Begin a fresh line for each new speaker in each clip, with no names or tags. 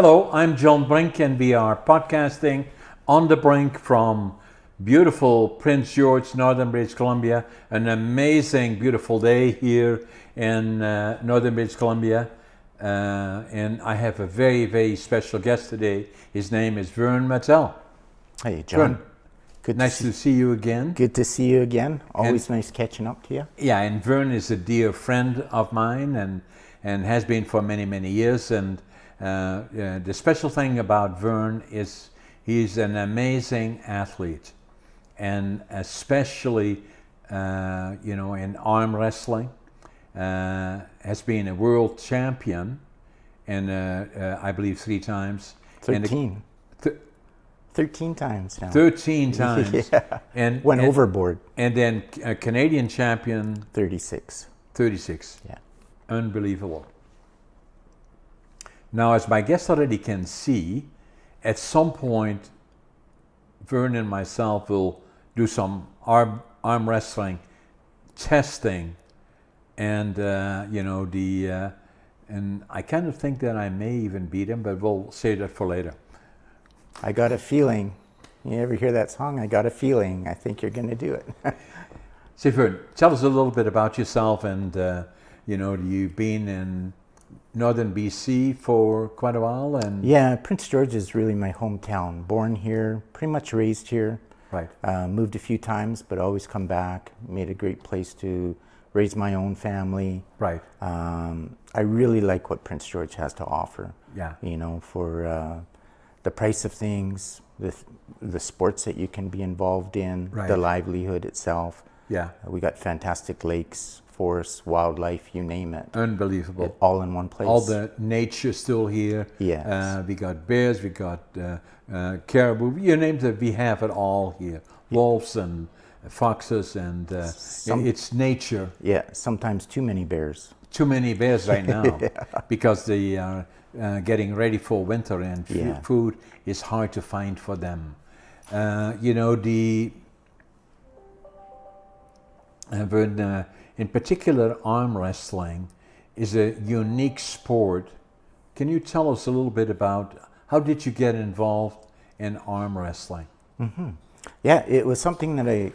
Hello, I'm John Brink, and we are podcasting on the Brink from beautiful Prince George, Northern British Columbia. An amazing, beautiful day here in Northern British Columbia. And I have a very, very special guest today. His name is Vern Martel.
Hey, John.
Vern, nice to see you again.
Good to see you again. Always nice catching up to you.
Yeah, and Vern is a dear friend of mine and has been for many, many years. And the special thing about Vern is he's an amazing athlete, and especially in arm wrestling, has been a world champion, and I believe 3 times.
13. 13 times now.
13 times.
Yeah.
And
went overboard.
And then a Canadian champion.
36.
36.
Yeah.
Unbelievable. Now, as my guest already can see, at some point, Vern and myself will do some arm wrestling testing, and and I kind of think that I may even beat him, but we'll save that for later.
I got a feeling. You ever hear that song? I got a feeling. I think you're going to do it.
So, Vern, tell us a little bit about yourself, and you've been in Northern BC for quite a while, and
yeah, Prince George is really my hometown. Born here, pretty much raised here.
Right.
Moved a few times, but always come back. Made a great place to raise my own family.
Right.
I really like what Prince George has to offer.
Yeah.
For the price of things, the sports that you can be involved in,
right.
The livelihood itself.
Yeah.
We got fantastic lakes, forests, wildlife, you name it.
Unbelievable.
All in one place.
All the nature still here.
Yes.
We got bears, we got caribou, you name it, we have it all here. Wolves and foxes, and it's nature.
Yeah, sometimes too many bears.
Too many bears right now.
Yeah.
Because they are getting ready for winter, and
Yeah.
food is hard to find for them. In particular, arm wrestling is a unique sport. Can you tell us a little bit about how did you get involved in arm wrestling?
Mm-hmm. Yeah, it was something that I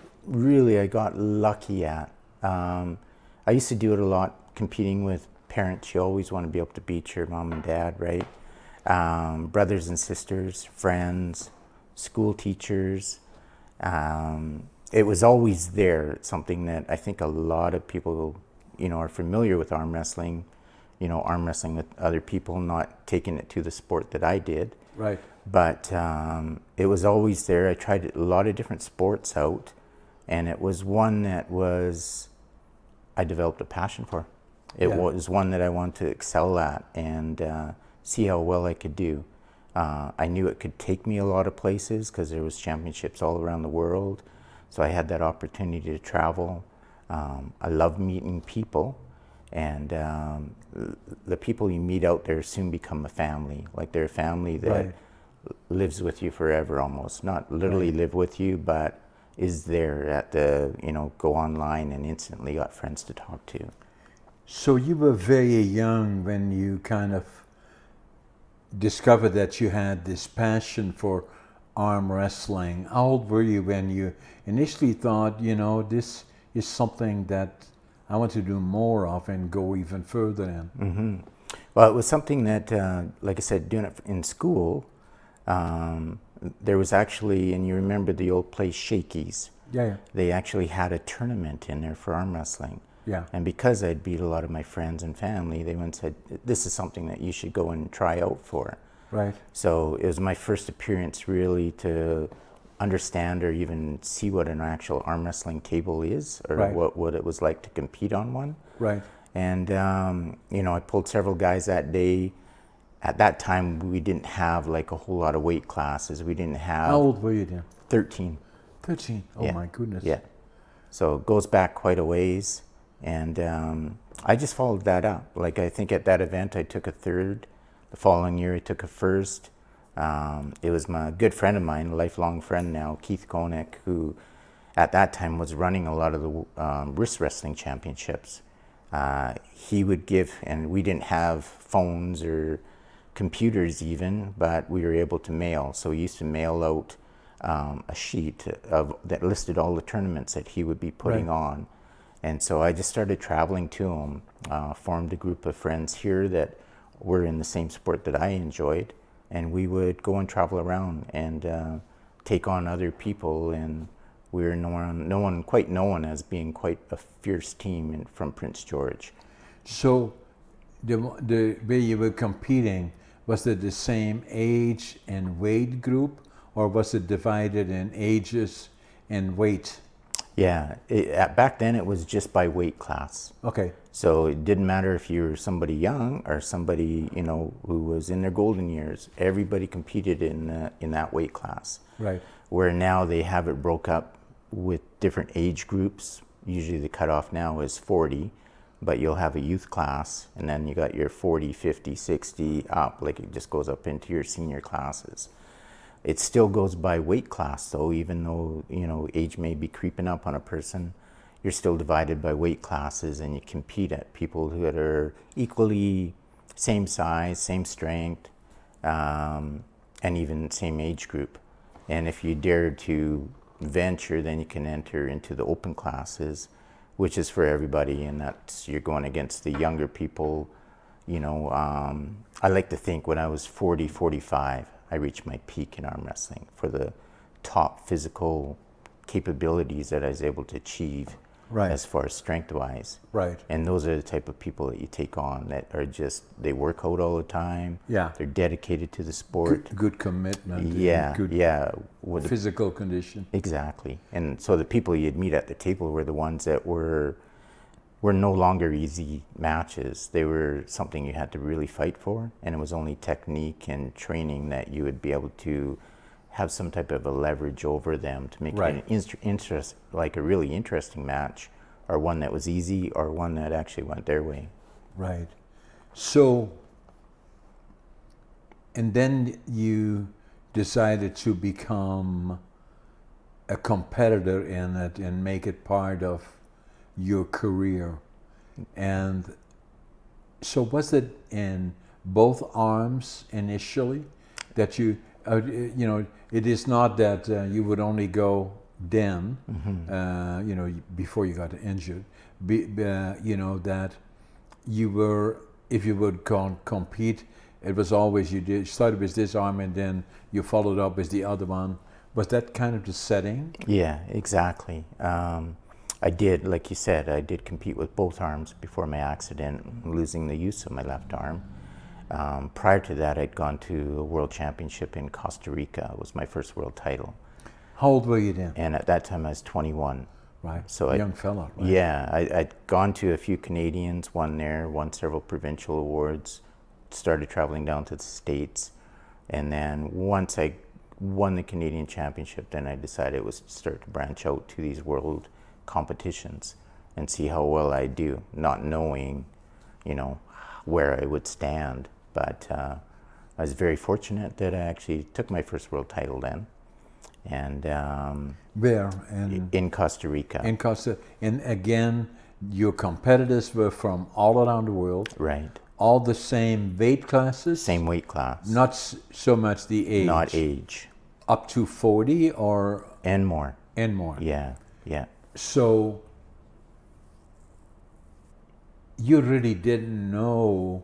got lucky at. I used to do it a lot, competing with parents. You always want to be able to beat your mom and dad, right? Brothers and sisters, friends, school teachers. It was always there. It's something that I think a lot of people, are familiar with arm wrestling. Arm wrestling with other people, not taking it to the sport that I did.
Right.
But it was always there. I tried a lot of different sports out, and it was one that I developed a passion for. It was one that I wanted to excel at and see how well I could do. I knew it could take me a lot of places because there was championships all around the world. So I had that opportunity to travel. I love meeting people, and the people you meet out there soon become a family. Like they're a family that
right.
lives with you forever almost. Not literally
right.
live with you, but is there at the, go online and instantly got friends to talk to.
So you were very young when you kind of discovered that you had this passion for arm wrestling. How old were you when you initially thought, this is something that I want to do more of and go even further in?
Mm-hmm. Well, it was something that, like I said, doing it in school, there was actually, and you remember the old place Shakey's.
Yeah.
They actually had a tournament in there for arm wrestling.
Yeah.
And because I'd beat a lot of my friends and family, they went and said, this is something that you should go and try out for.
Right.
So it was my first appearance really to understand or even see what an actual arm wrestling table is, or
right.
what it was like to compete on one.
Right.
And, I pulled several guys that day. At that time, we didn't have like a whole lot of weight classes. We didn't have...
How old were you then?
13.
13? Oh, yeah. My goodness.
Yeah. So it goes back quite a ways. And I just followed that up. Like, I think at that event, I took a third. The following year, I took a first. It was my good friend of mine, a lifelong friend now, Keith Koenig, who at that time was running a lot of the wrist wrestling championships. He would give, and we didn't have phones or computers even, but we were able to mail. So we used to mail out a sheet that listed all the tournaments that he would be putting on. And so I just started traveling to him, formed a group of friends here that were in the same sport that I enjoyed, and we would go and travel around and take on other people, and we were quite known as being quite a fierce team from Prince George.
So the way you were competing, was it the same age and weight group, or was it divided in ages and weight?
Yeah, back then it was just by weight class.
Okay.
So it didn't matter if you were somebody young or somebody, who was in their golden years. Everybody competed in that weight class.
Right.
Where now they have it broke up with different age groups. Usually the cutoff now is 40, but you'll have a youth class, and then you got your 40, 50, 60 up, like it just goes up into your senior classes. It still goes by weight class, though, even though, age may be creeping up on a person, you're still divided by weight classes, and you compete at people who are equally same size, same strength, and even same age group. And if you dare to venture, then you can enter into the open classes, which is for everybody, and that's, you're going against the younger people. I like to think when I was 40, 45, I reached my peak in arm wrestling for the top physical capabilities that I was able to achieve as far as strength-wise.
Right.
And those are the type of people that you take on that are just, they work out all the time.
Yeah.
They're dedicated to the sport.
Good commitment.
Yeah,
Good physical condition.
Exactly. And so the people you'd meet at the table were the ones that were no longer easy matches. They were something you had to really fight for, and it was only technique and training that you would be able to have some type of a leverage over them to make it like a really interesting match, or one that was easy, or one that actually went their way.
Right. So, and then you decided to become a competitor in it and make it part of your career. And so was it in both arms initially that you, it is not that you would only go then, before you got injured, that you were, if you would compete, it was always you started with this arm and then you followed up with the other one. Was that kind of the setting?
Yeah, exactly. I did, like you said, I did compete with both arms before my accident, losing the use of my left arm. Prior to that, I'd gone to a world championship in Costa Rica. It was my first world title.
How old were you then?
And at that time, I was 21.
Right,
so
young fella. Right?
Yeah, I'd gone to a few Canadians, won several provincial awards, started traveling down to the States. And then once I won the Canadian championship, then I decided it was to start to branch out to these world competitions and see how well I do, not knowing, where I would stand. But I was very fortunate that I actually took my first world title then. And
where?
In Costa Rica.
And again, your competitors were from all around the world.
Right.
All the same weight classes?
Same weight class.
Not so much the age.
Not age.
Up to 40 or?
And more.
And more.
Yeah, yeah.
So you really didn't know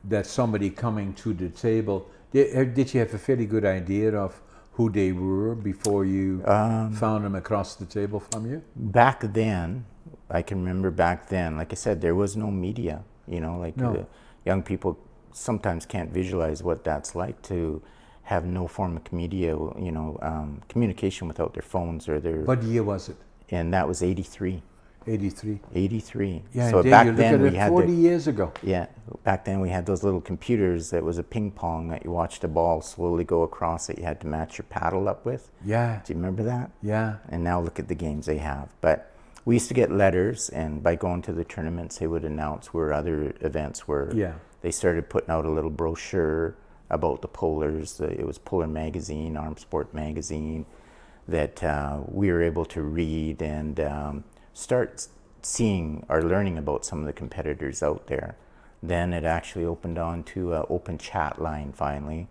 that somebody coming to the table, did you have a fairly good idea of who they were before you found them across the table from you?
Back then, I can remember back then, like I said, there was no media, young people sometimes can't visualize what that's like to have no form of media, communication without their phones or their...
What year was it?
And that was 83.
83.
83.
Yeah,
so
back then we had 40 years ago.
Yeah, back then we had those little computers that was a ping pong that you watched a ball slowly go across that you had to match your paddle up with.
Yeah.
Do you remember that?
Yeah.
And now look at the games they have. But we used to get letters, and by going to the tournaments, they would announce where other events were.
Yeah.
They started putting out a little brochure about the polars. It was Polar Magazine, Arm Sport Magazine, that we were able to read and start seeing or learning about some of the competitors out there. Then it actually opened on to an open chat line finally,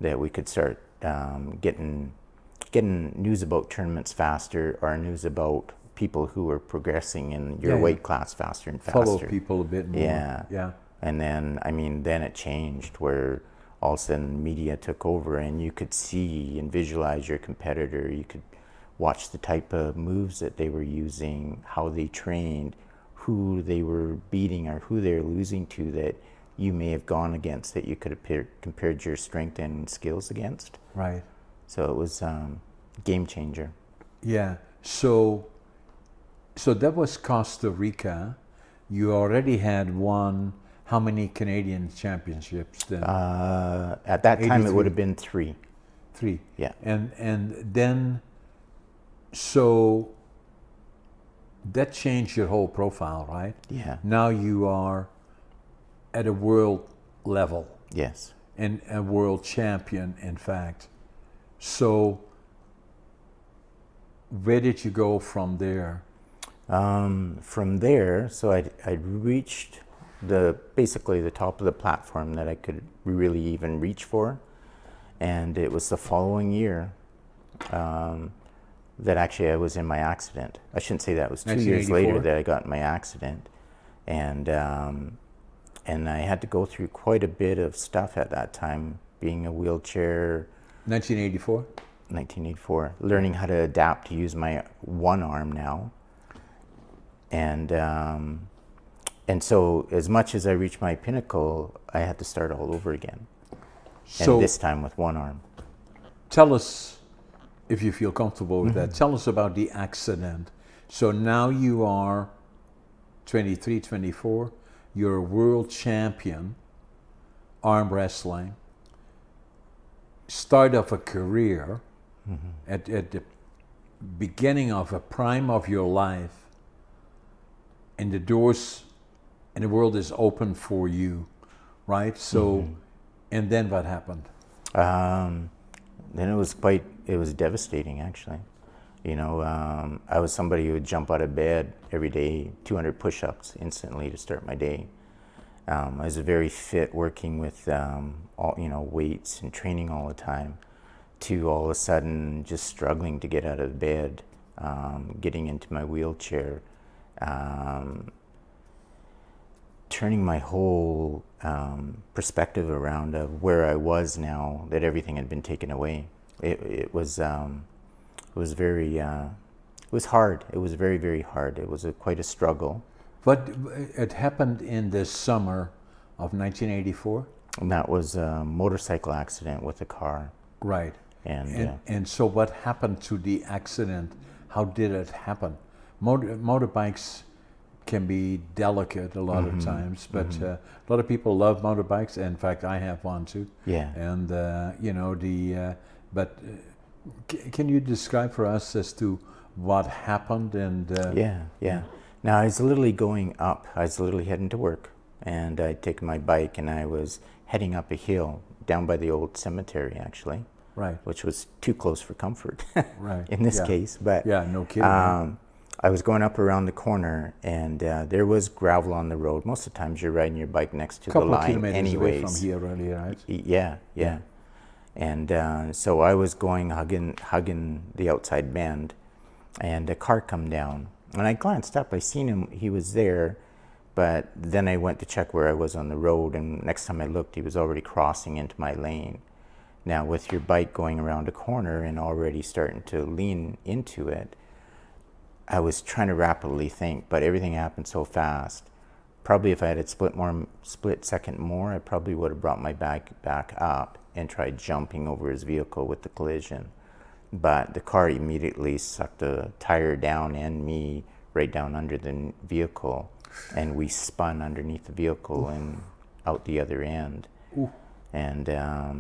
that we could start getting news about tournaments faster, or news about people who were progressing in your weight class faster and faster.
Follow people a bit more.
Yeah. And then, then it changed where all of a sudden media took over, and you could see and visualize your competitor. You could watch the type of moves that they were using, how they trained, who they were beating or who they were losing to that you may have gone against, that you could have compared your strength and skills against.
Right.
So it was game changer.
Yeah. So that was Costa Rica. You already had won how many Canadian championships then?
At that time,
83.
it would have been 3.
3.
Yeah.
And then, so that changed your whole profile, right?
Yeah.
Now you are at a world level.
Yes.
And a world champion, in fact. So where did you go from there?
From there, so I'd reached basically the top of the platform that I could really even reach for, and it was the following year that actually I was in my accident. I shouldn't say that. It was 2 years later that I got in my accident, and I had to go through quite a bit of stuff at that time, being a wheelchair.
1984?
1984, learning how to adapt to use my one arm now. And so as much as I reached my pinnacle, I had to start all over again.
So
and this time with one arm.
Tell us, if you feel comfortable with that, tell us about the accident. So now you are 23, 24, you're a world champion, arm wrestling, start of a career, at the beginning of a prime of your life, and the doors and the world is open for you, right? So, and then what happened?
Then it was devastating, actually. I was somebody who would jump out of bed every day, 200 push-ups instantly to start my day. I was very fit, working with weights and training all the time, to all of a sudden just struggling to get out of bed, getting into my wheelchair, turning my whole perspective around of where I was now that everything had been taken away. It was very, it was hard. It was very, very hard. It was quite a struggle.
But it happened in the summer of 1984?
And that was a motorcycle accident with a car.
Right. And so what happened to the accident? How did it happen? Motorbikes can be delicate a lot of times, but a lot of people love motorbikes. In fact, I have one too.
Yeah.
And can you describe for us as to what happened? And
yeah. Now I was literally going up. I was literally heading to work, and I'd taken my bike, and I was heading up a hill down by the old cemetery, actually.
Right.
Which was too close for comfort.
Right.
In this case, but
yeah, no kidding.
I was going up around the corner, and there was gravel on the road. Most of the times you're riding your bike next to the line
Couple of kilometers
anyways.
away from here, really, right?
Yeah. And so I was going, hugging the outside bend, and a car come down. And I glanced up, I seen him, he was there, but then I went to check where I was on the road, and next time I looked, he was already crossing into my lane. Now, with your bike going around a corner and already starting to lean into it, I was trying to rapidly think, but everything happened so fast. Probably if I had split second more, I probably would have brought my bike back up and tried jumping over his vehicle with the collision. But the car immediately sucked the tire down and me right down under the vehicle, and we spun underneath the vehicle and out the other end. And I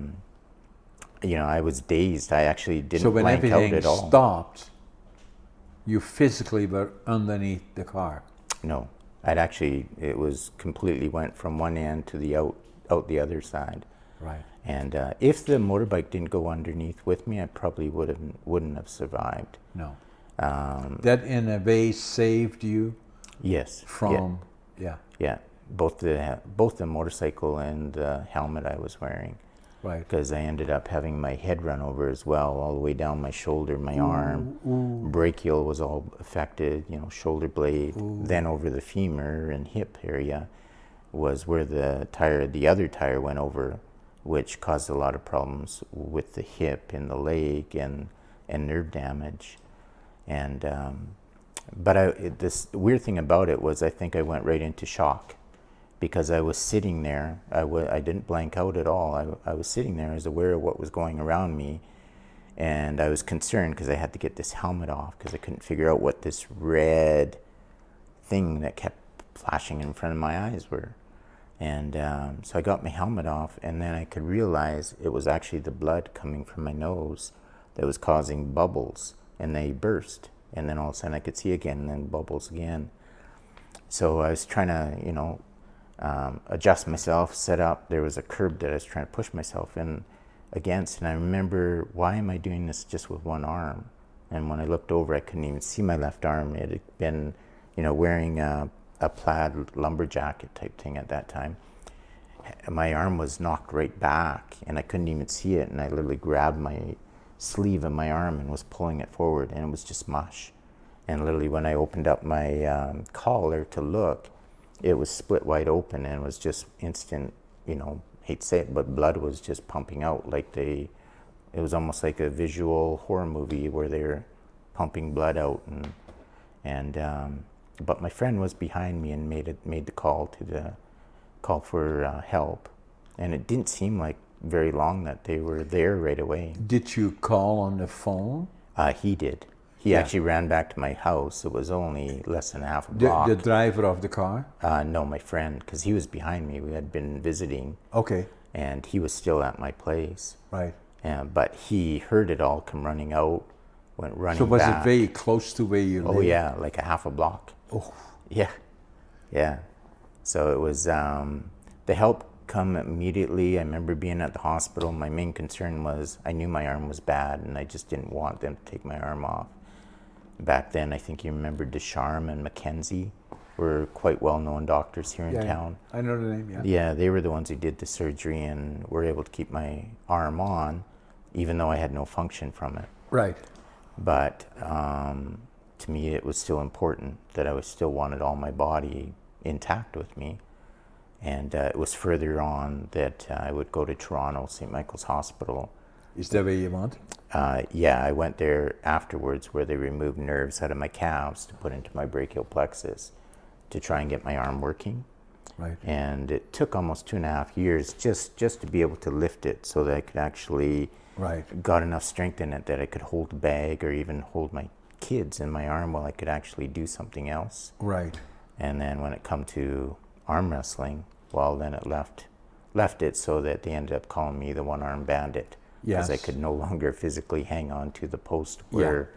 was dazed. I actually didn't blank out at all. So when everything
stopped, you physically were underneath the car?
No, it was completely went from one end to the out the other side.
Right.
And if the motorbike didn't go underneath with me, I probably wouldn't have survived.
No. That in a way saved you?
Yes.
From,
yeah. both the motorcycle and the helmet I was wearing.
Right.
Because I ended up having my head run over as well, all the way down my shoulder, my arm. Brachial was all affected, shoulder blade. Then over the femur and hip area was where the other tire went over, which caused a lot of problems with the hip and the leg and nerve damage. And but this weird thing about it was I think I went right into shock. Because I was sitting there, I didn't blank out at all. I was sitting there, I was aware of what was going around me, and I was concerned because I had to get this helmet off because I couldn't figure out what this red thing that kept flashing in front of my eyes were. And so I got my helmet off, and then I could realize it was actually the blood coming from my nose that was causing bubbles, and they burst. And then all of a sudden I could see again, and then bubbles again. So I was trying to, adjust myself, set up. There was a curb that I was trying to push myself in against, and I remember, why am I doing this just with one arm? And when I looked over, I couldn't even see my left arm. It had been, wearing a plaid lumberjacket type thing at that time. My arm was knocked right back, and I couldn't even see it, and I literally grabbed my sleeve of my arm and was pulling it forward, and it was just mush. And literally when I opened up my collar to look, it was split wide open, and it was just instant, hate to say it, but blood was just pumping out it was almost like a visual horror movie where they're pumping blood out. But my friend was behind me and made the call for help. And it didn't seem like very long that they were there right away.
Did you call on the phone?
He did. He actually ran back to my house. It was only less than half a block.
The driver of the car?
No, my friend, because he was behind me. We had been visiting.
Okay.
And he was still at my place.
Right.
But he heard it all come running out, went running back.
So was it very close to where you live?
Oh, yeah, like a half a block.
Oh.
Yeah. So it was, the help come immediately. I remember being at the hospital. My main concern was I knew my arm was bad, and I just didn't want them to take my arm off. Back then, I think you remember Descharmes and Mackenzie were quite well-known doctors here in town.
I know the name,
Yeah, they were the ones who did the surgery and were able to keep my arm on, even though I had no function from it.
Right.
But to me, it was still important that I still wanted all my body intact with me. And it was further on that I would go to Toronto, St. Michael's Hospital.
Is that where you went?
Yeah, I went there afterwards, where they removed nerves out of my calves to put into my brachial plexus to try and get my arm working.
Right.
And it took almost 2.5 years just to be able to lift it, so that I could actually got enough strength in it that I could hold a bag or even hold my kids in my arm while I could actually do something else.
Right.
And then when it come to arm wrestling, well, then it left it so that they ended up calling me the one-arm bandit. Because I could no longer physically hang on to the post where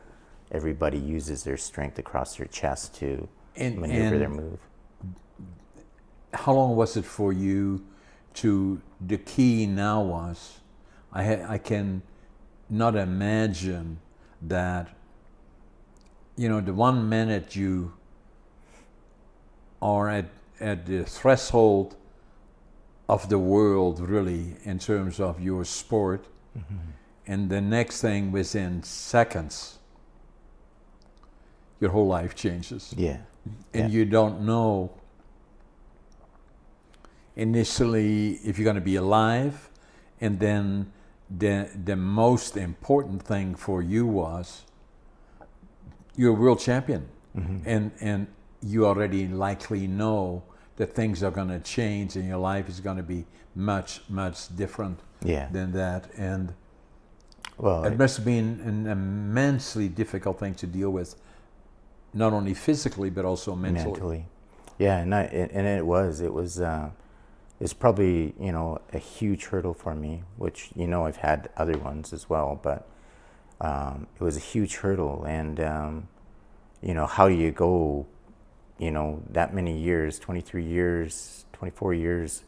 everybody uses their strength across their chest to maneuver their move.
How long was it for you to, the key now was, I can not imagine that, the 1 minute you are at the threshold of the world, really, in terms of your sport, and the next thing, within seconds, your whole life changes. And you don't know initially if you're going to be alive, and then the most important thing for you was you're a world champion, and you already likely know that things are going to change and your life is going to be much, much different than that. And it must have been an immensely difficult thing to deal with, not only physically but also mentally.
Yeah, and it was it's probably a huge hurdle for me, which I've had other ones as well, but it was a huge hurdle. And how do you go that many years, 23 years, 24 years,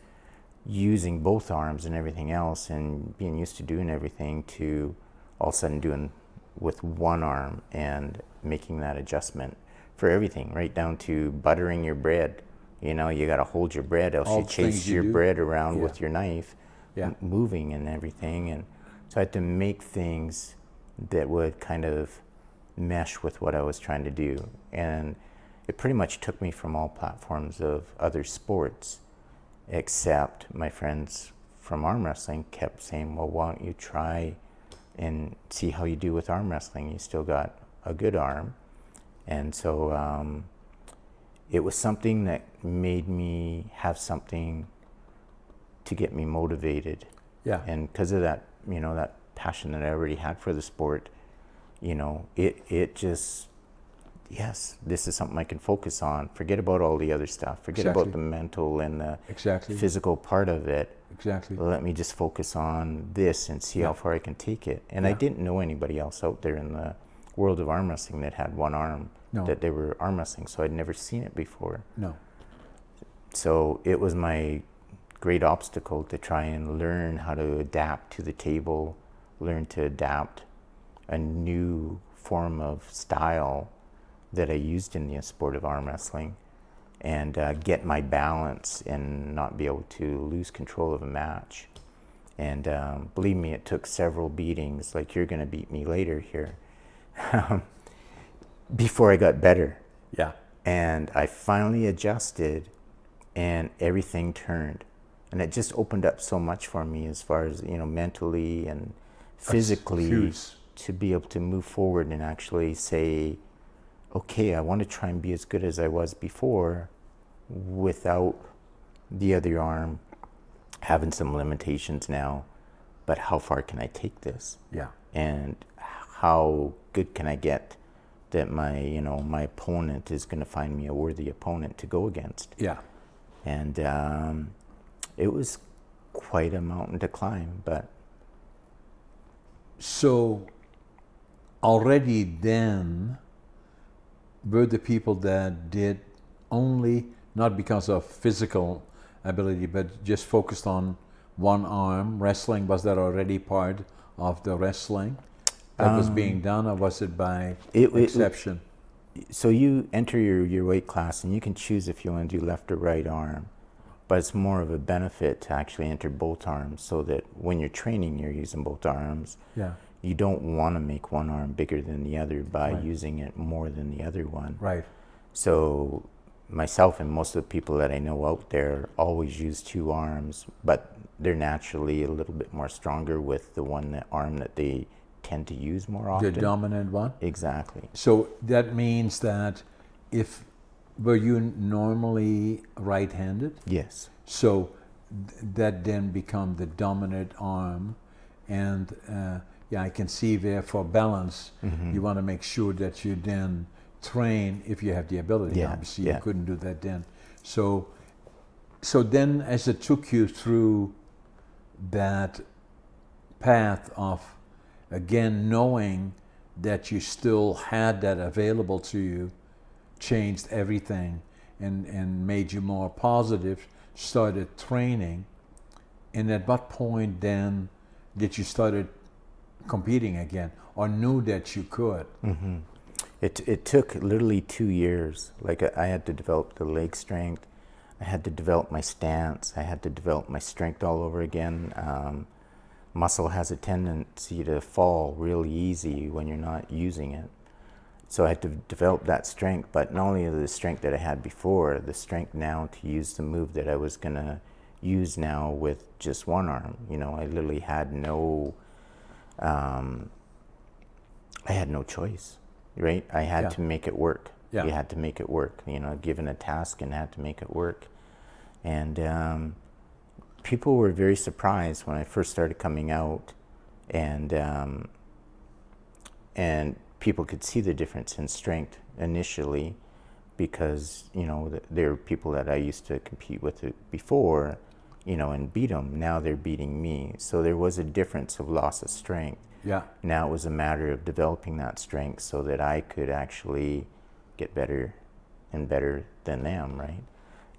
using both arms and everything else, and being used to doing everything, to all of a sudden doing with one arm and making that adjustment for everything, right down to buttering your bread. You know, you got to hold your bread, else
All
you
the
chase
things you
your
do.
bread around
Yeah.
with your knife,
Yeah.
moving and everything. And so I had to make things that would kind of mesh with what I was trying to do. And it pretty much took me from all platforms of other sports, except my friends from arm wrestling kept saying, well, why don't you try and see how you do with arm wrestling? You still got a good arm. And so it was something that made me have something to get me motivated.
Yeah.
And because of that, you know, that passion that I already had for the sport, you know, it just, yes, this is something I can focus on. Forget about all the other stuff. Forget
Exactly.
about the mental and the
Exactly.
physical part of it.
Exactly.
Let me just focus on this and see how far I can take it. And I
Yeah.
didn't know anybody else out there in the world of arm wrestling that had one arm,
No.
that they were arm wrestling. So I'd never seen it before.
No.
So it was my great obstacle to try and learn how to adapt to the table, learn to adapt a new form of style that I used in the sport of arm wrestling, and get my balance and not be able to lose control of a match. And believe me, it took several beatings, like you're going to beat me later here, before I got better.
Yeah.
And I finally adjusted and everything turned. And it just opened up so much for me as far as, you know, mentally and physically,
huge.
to be able to move forward and actually say, okay, I want to try and be as good as I was before without the other arm having some limitations now, but how far can I take this?
Yeah.
And how good can I get that my, you know, my opponent is going to find me a worthy opponent to go against?
Yeah.
And it was quite a mountain to climb, but
So already then were the people that did only, not because of physical ability, but just focused on one arm wrestling, was that already part of the wrestling that was being done, or was it by exception?
so you enter your weight class and you can choose if you want to do left or right arm, but it's more of a benefit to actually enter both arms, so that when you're training, you're using both arms.
Yeah.
You don't want to make one arm bigger than the other by
Right.
using it more than the other one.
Right.
So myself and most of the people that I know out there always use two arms, but they're naturally a little bit more stronger with the arm that they tend to use more
The
often.
dominant one.
Exactly.
So that means that were you normally right-handed?
Yes.
So that then become the dominant arm, and I can see there for balance, you want to make sure that you then train if you have the ability.
Yeah,
Obviously,
yeah.
you couldn't do that then. So then, as it took you through that path of again knowing that you still had that available to you, changed everything and made you more positive, started training. And at what point then did you started competing again, or knew that you could?
It took literally 2 years. Like I had to develop the leg strength, I had to develop my stance, I had to develop my strength all over again. Muscle has a tendency to fall really easy when you're not using it. So I had to develop that strength, but not only the strength that I had before, the strength now to use the move that I was gonna use now with just one arm. You know, I literally had I had no choice, right? I had to make it work.
Yeah.
You had to make it work, you know, given a task and had to make it work. And people were very surprised when I first started coming out, and people could see the difference in strength initially, because, you know, there were people that I used to compete with before, you know, and beat them. Now they're beating me. So there was a difference of loss of strength.
Yeah.
Now it was a matter of developing that strength so that I could actually get better and better than them, right?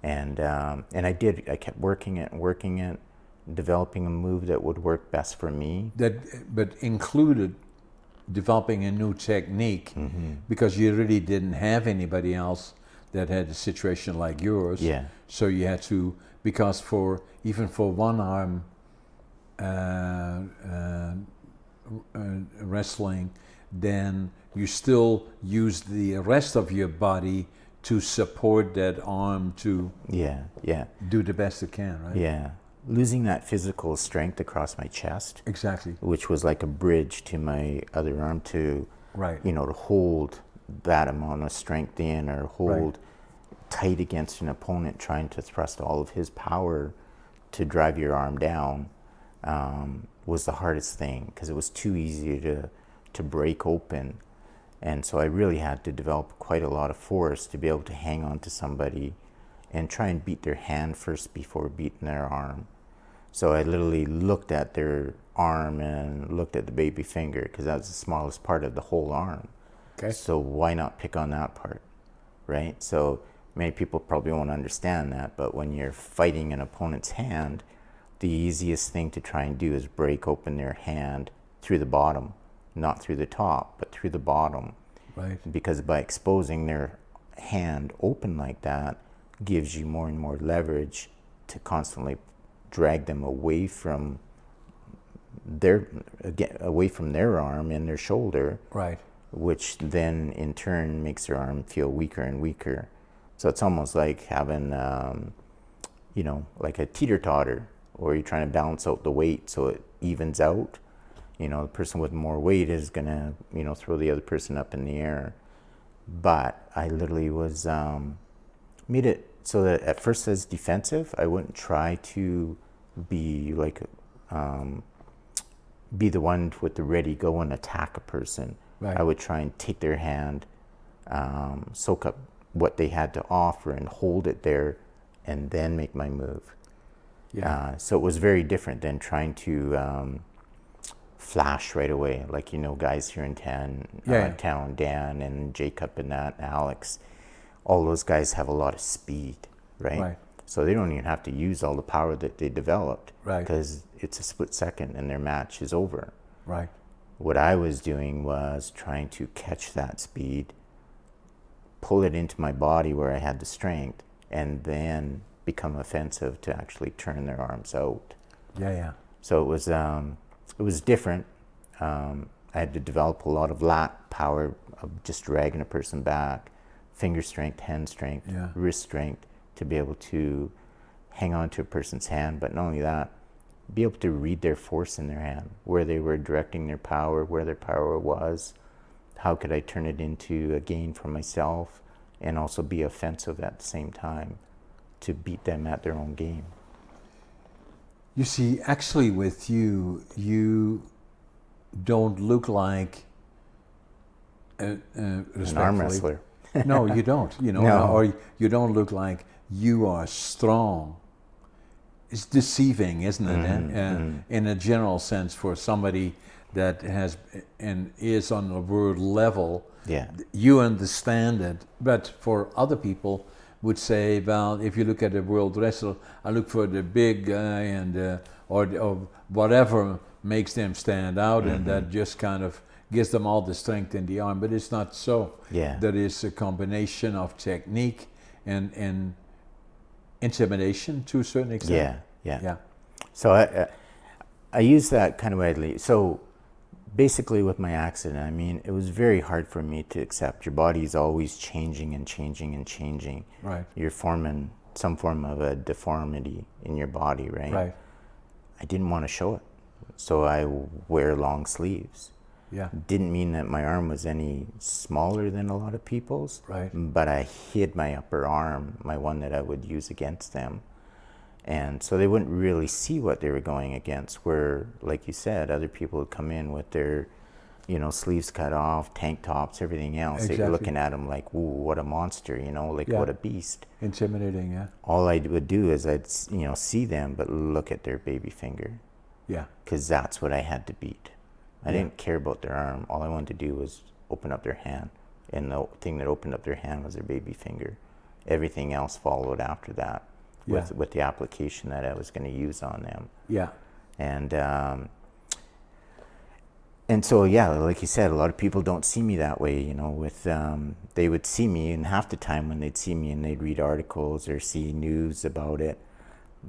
And I did. I kept working it, developing a move that would work best for me.
But included developing a new technique, because you really didn't have anybody else that had a situation like yours.
Yeah.
So you had to, because even for one arm wrestling, then you still use the rest of your body to support that arm to do the best it can, right?
Yeah. Losing that physical strength across my chest.
Exactly.
Which was like a bridge to my other arm to,
right.
To hold that amount of strength in, or hold tight against an opponent trying to thrust all of his power to drive your arm down, was the hardest thing, because it was too easy to break open. And so I really had to develop quite a lot of force to be able to hang on to somebody and try and beat their hand first before beating their arm. So I literally looked at their arm and looked at the baby finger, because that's the smallest part of the whole arm.
Okay.
So why not pick on that part, right? So many people probably won't understand that, but when you're fighting an opponent's hand, the easiest thing to try and do is break open their hand through the bottom, not through the top, but through the bottom.
Right.
Because by exposing their hand open like that, gives you more and more leverage to constantly drag them away from their arm and their shoulder.
Right.
Which then in turn makes their arm feel weaker and weaker. So it's almost like having, like a teeter-totter, or you're trying to balance out the weight so it evens out. The person with more weight is gonna, throw the other person up in the air. But I literally was, made it so that at first as defensive, I wouldn't try to be like, be the one with the ready go and attack a person.
Right.
I would try and take their hand, soak up what they had to offer and hold it there, and then make my move.
Yeah.
So it was very different than trying to flash right away. Like, guys here in town, Dan and Jacob and Alex, all those guys have a lot of speed, right?
Right.
So they don't even have to use all the power that they developed,
right?
Because it's a split second and their match is over.
Right.
What I was doing was trying to catch that speed, pull it into my body where I had the strength, and then become offensive to actually turn their arms out.
Yeah.
So it was different. I had to develop a lot of lat power of just dragging a person back, finger strength, hand strength, wrist strength, to be able to hang on to a person's hand. But not only that, be able to read their force in their hand, where they were directing their power, where their power was, how could I turn it into a gain for myself, and also be offensive at the same time to beat them at their own game.
You see, actually with you don't look like
an arm wrestler.
No, you don't.
No.
Or you don't look like you are strong. It's deceiving, isn't it? In a general sense, for somebody that has and is on a world level, you understand it. But for other people, would say, well, if you look at a world wrestler, I look for the big guy and or whatever makes them stand out, and that just kind of gives them all the strength in the arm. But it's not so.
Yeah.
That is a combination of technique and intimidation to a certain extent.
Yeah. So I use that kind of widely. So basically with my accident, I mean, it was very hard for me to accept. Your body is always changing and changing and changing.
Right.
You're forming some form of a deformity in your body, right?
Right.
I didn't want to show it. So I wear long sleeves.
Yeah.
Didn't mean that my arm was any smaller than a lot of people's.
Right.
But I hid my upper arm, my one that I would use against them. And so they wouldn't really see what they were going against, where, like you said, other people would come in with their, sleeves cut off, tank tops, everything else.
Exactly.
They were looking at them like, ooh, what a monster, what a beast.
Intimidating, yeah.
All I would do is I'd, see them, but look at their baby finger.
Yeah.
Because that's what I had to beat. I didn't care about their arm. All I wanted to do was open up their hand. And the thing that opened up their hand was their baby finger. Everything else followed after that. With the application that I was going to use on them.
Yeah.
And And so, yeah, like you said, a lot of people don't see me that way, you know, with, they would see me, and half the time when they'd see me and they'd read articles or see news about it,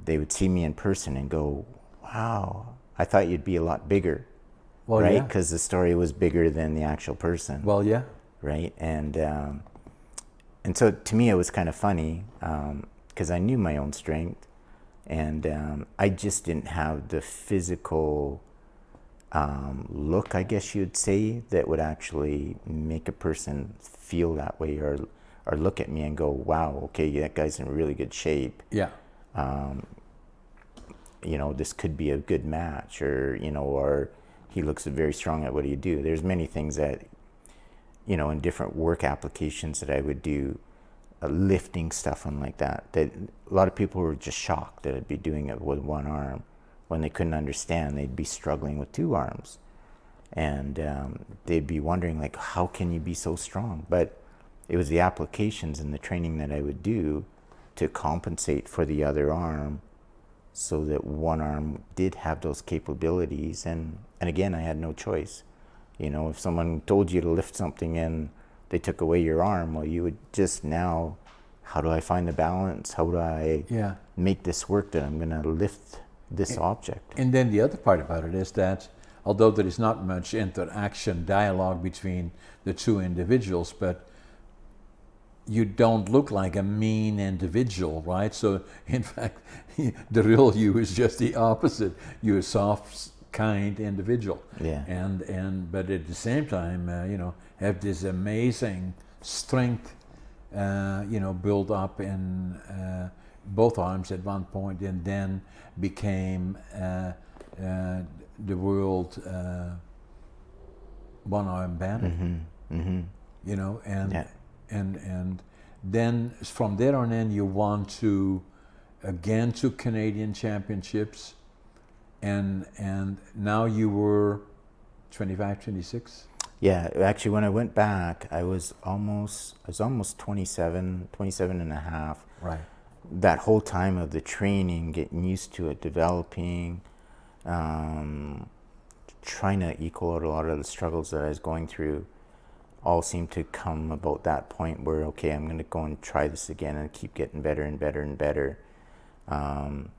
they would see me in person and go, wow, I thought you'd be a lot bigger,
Well,
right?
yeah.
Because the story was bigger than the actual person,
Well, yeah.
right? And so to me, it was kind of funny because I knew my own strength, and I just didn't have the physical look, I guess you'd say, that would actually make a person feel that way, or look at me and go, wow, okay, that guy's in really good shape.
Yeah.
You know, this could be a good match, or, you know, or he looks very strong at what do you do. There's many things that, you know, in different work applications that I would do, lifting stuff and like that a lot of people were just shocked that I'd be doing it with one arm when they couldn't understand they'd be struggling with two arms, and they'd be wondering, like, how can you be so strong? But it was the applications and the training that I would do to compensate for the other arm, so that one arm did have those capabilities. And again, I had no choice. You know, if someone told you to lift something and they took away your arm, well, you would just now, how do I find the balance? How do I make this work, that I'm going to lift this object?
And then the other part about it is that although there is not much interaction, dialogue between the two individuals, but you don't look like a mean individual, right? So in fact, the real you is just the opposite. You're a soft, kind individual.
Yeah.
But at the same time, you know, have this amazing strength, you know, built up in both arms at one point, and then became the world one-arm bandit.
Mm-hmm. Mm-hmm.
You know,
Yeah.
and then from there on in, you won to again to Canadian championships, and now you were 25, 26.
Yeah, actually, when I went back, I was almost 27 and a half.
Right.
That whole time of the training, getting used to it, developing, trying to equal out a lot of the struggles that I was going through, all seemed to come about that point where, okay, I'm going to go and try this again and keep getting better and better and better. And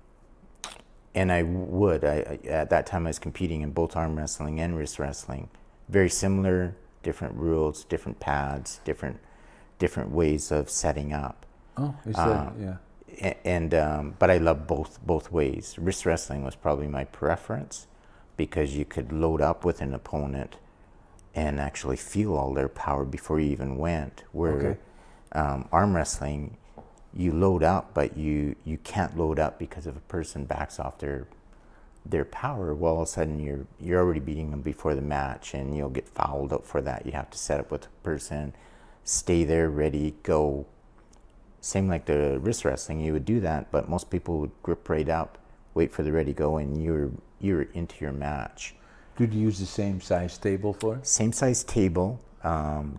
I would. At that time, I was competing in both arm wrestling and wrist wrestling. Very similar, different rules, different pads, different ways of setting up.
Oh, is that, yeah.
But I love both ways. Wrist wrestling was probably my preference, because you could load up with an opponent and actually feel all their power before you even went. Where arm wrestling, you load up, but you can't load up because if a person backs off their power, well, all of a sudden you're already beating them before the match, and you'll get fouled up for that. You have to set up with the person, stay there, ready, go. Same like the wrist wrestling, you would do that, but most people would grip right up, wait for the ready go, and you're into your match.
Did you use the same size table for it?
Same size table,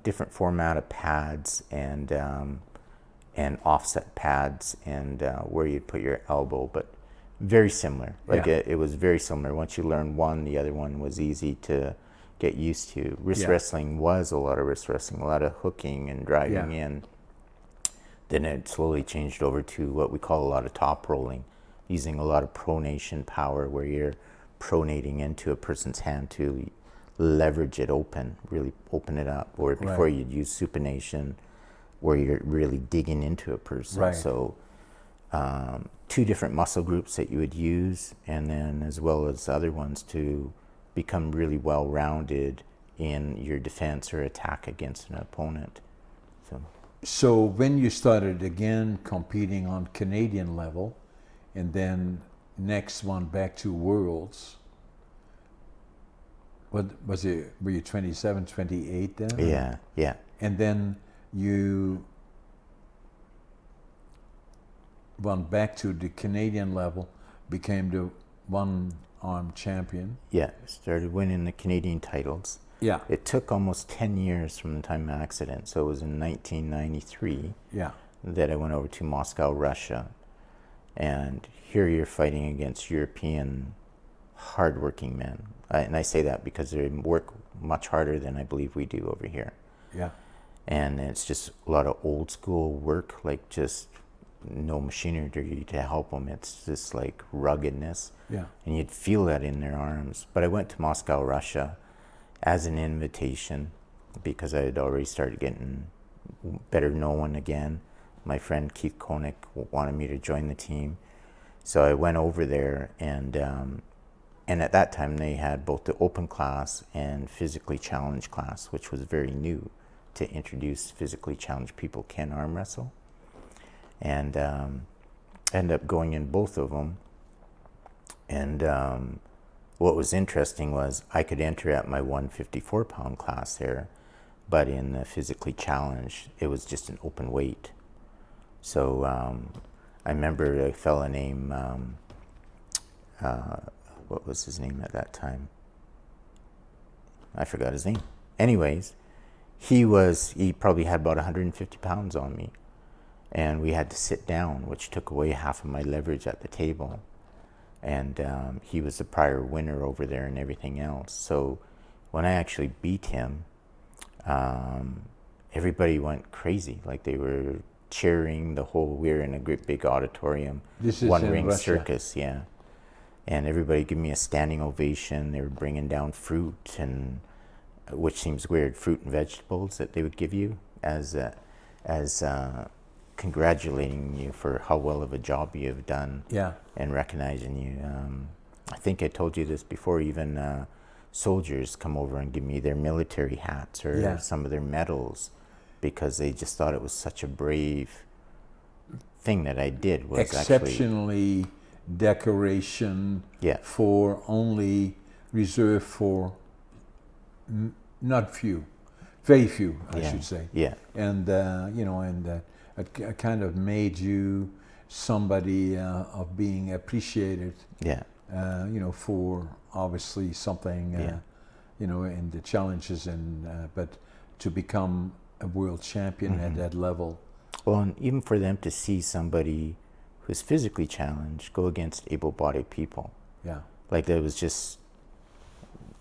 different format of pads, and offset pads, and where you'd put your elbow, but very similar. Like it was very similar. Once you learned one, the other one was easy to get used to. Wrist wrestling was a lot of wrist wrestling, a lot of hooking and driving in. Then it slowly changed over to what we call a lot of top rolling, using a lot of pronation power, where you're pronating into a person's hand to leverage it open, really open it up. Or before you'd use supination, where you're really digging into a person.
Right.
So two different muscle groups that you would use, and then as well as other ones to become really well-rounded in your defense or attack against an opponent.
So when you started again competing on Canadian level, and then next one back to Worlds, what was it? Were you 27, 28 then?
Yeah.
And then you went back to the Canadian level, became the one-arm champion.
Yeah, started winning the Canadian titles.
Yeah.
It took almost 10 years from the time of the accident. So it was in 1993 that I went over to Moscow, Russia. And here you're fighting against European hardworking men. And I say that because they work much harder than I believe we do over here.
Yeah.
And it's just a lot of old school work, like just no machinery to help them. It's just like ruggedness.
Yeah.
And you'd feel that in their arms. But I went to Moscow, Russia as an invitation because I had already started getting better known again. My friend Keith Koenig wanted me to join the team. So I went over there, and at that time they had both the open class and physically challenged class, which was very new to introduce physically challenged people can arm wrestle. And ended up going in both of them. And what was interesting was I could enter at my 154-pound class there, but in the physically challenged, it was just an open weight. So I remember a fella named, what was his name at that time? I forgot his name. Anyways, he probably had about 150 pounds on me. And we had to sit down, which took away half of my leverage at the table. And he was the prior winner over there and everything else. So when I actually beat him, everybody went crazy. Like they were cheering we were in a great big auditorium.
This is
One
in
ring
Russia.
circus, yeah. And everybody gave me a standing ovation. They were bringing down fruit, and which seems weird, fruit and vegetables that they would give you as congratulating you for how well of a job you have done.
Yeah.
And recognizing you. I think I told you this before, even soldiers come over and give me their military hats or some of their medals because they just thought it was such a brave thing that I did. Was
exceptionally decoration for only reserved for not few, very few, I should say.
Yeah.
And it kind of made you somebody of being appreciated.
Yeah.
For obviously something, in the challenges but to become a world champion at that level.
Well, and even for them to see somebody who's physically challenged go against able-bodied people. Yeah. Like that was just,